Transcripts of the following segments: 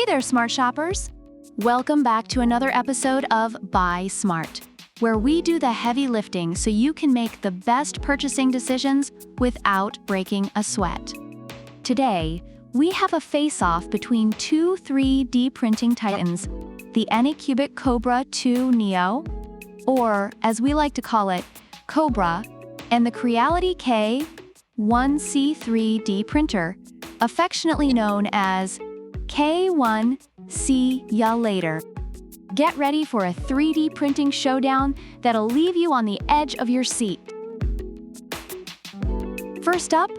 there, smart shoppers! Welcome back to another episode of Buy Smart, where we do the heavy lifting so you can make the best purchasing decisions without breaking a sweat. Today, we have a face-off between two 3D printing titans, the Anycubic Kobra 2 Neo, or as we like to call it, Kobra, and the Creality K1C 3D printer, affectionately known as K1C ya later. Get ready for a 3D printing showdown that'll leave you on the edge of your seat. First up,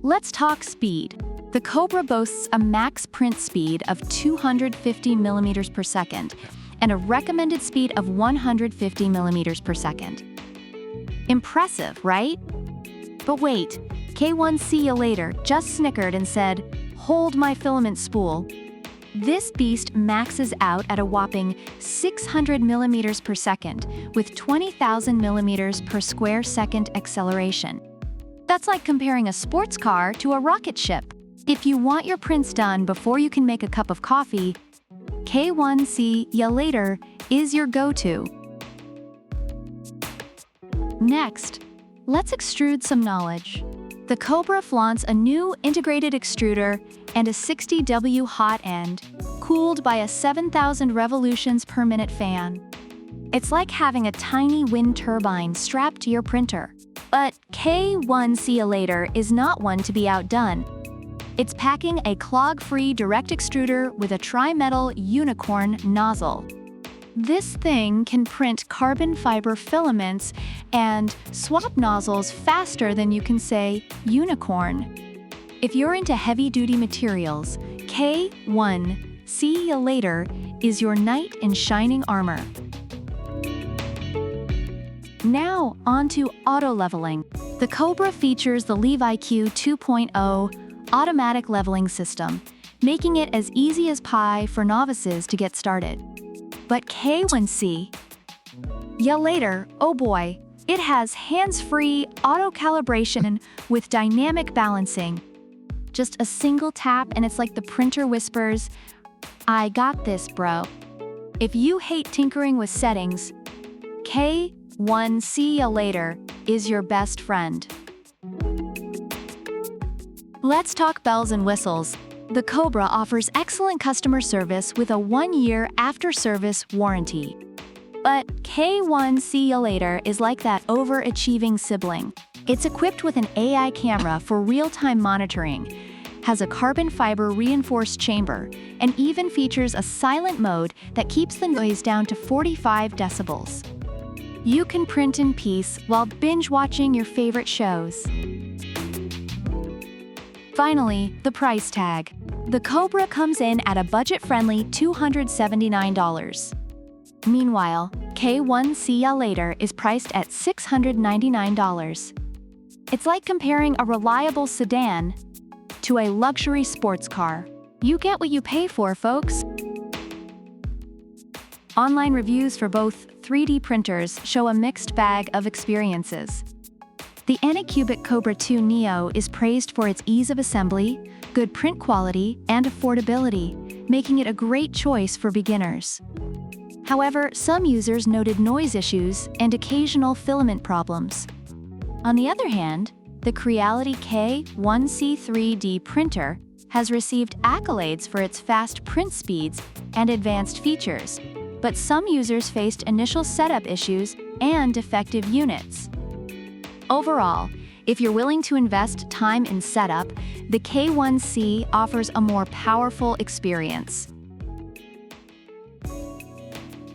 let's talk speed. The Kobra boasts a max print speed of 250 millimeters per second and a recommended speed of 150 millimeters per second. Impressive, right? But wait, K1C ya later just snickered and said, "Hold my filament spool." This beast maxes out at a whopping 600 millimeters per second with 20,000 millimeters per square second acceleration. That's like comparing a sports car to a rocket ship. If you want your prints done before you can make a cup of coffee, K1C ya later is your go-to. Next, let's extrude some knowledge. The Kobra flaunts a new integrated extruder and a 60W hot end, cooled by a 7,000 revolutions per minute fan. It's like having a tiny wind turbine strapped to your printer. But K1C ya later is not one to be outdone. It's packing a clog-free direct extruder with a tri-metal unicorn nozzle. This thing can print carbon fiber filaments and swap nozzles faster than you can say unicorn. If you're into heavy-duty materials, K1C ya later is your knight in shining armor. Now, on to auto-leveling. The Kobra features the LeviQ 2.0 automatic leveling system, making it as easy as pie for novices to get started. But K1C ya later, oh boy, it has hands-free auto-calibration with dynamic balancing. Just a single tap and it's like the printer whispers, "I got this, bro." If you hate tinkering with settings, K1C ya later is your best friend. Let's talk bells and whistles. The Kobra offers excellent customer service with a 1-year after-service warranty. But K1C ya later is like that overachieving sibling. It's equipped with an AI camera for real-time monitoring, has a carbon fiber reinforced chamber, and even features a silent mode that keeps the noise down to 45 decibels. You can print in peace while binge-watching your favorite shows. Finally, the price tag. The Kobra comes in at a budget-friendly $279. Meanwhile, K1C ya later is priced at $699. It's like comparing a reliable sedan to a luxury sports car. You get what you pay for, folks. Online reviews for both 3D printers show a mixed bag of experiences. The Anycubic Kobra 2 Neo is praised for its ease of assembly, good print quality, and affordability, making it a great choice for beginners. However, some users noted noise issues and occasional filament problems. On the other hand, the Creality K1C 3D printer has received accolades for its fast print speeds and advanced features, but some users faced initial setup issues and defective units. Overall, if you're willing to invest time in setup, the K1C offers a more powerful experience.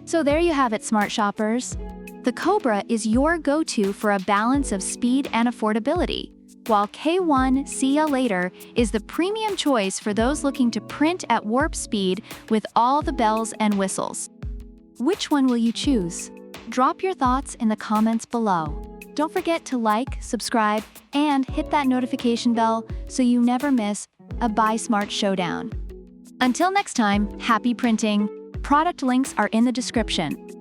So there you have it, smart shoppers. The Kobra is your go-to for a balance of speed and affordability, while K1C ya later is the premium choice for those looking to print at warp speed with all the bells and whistles. Which one will you choose? Drop your thoughts in the comments below. Don't forget to like, subscribe, and hit that notification bell so you never miss a Buy Smart showdown. Until next time, happy printing! Product links are in the description.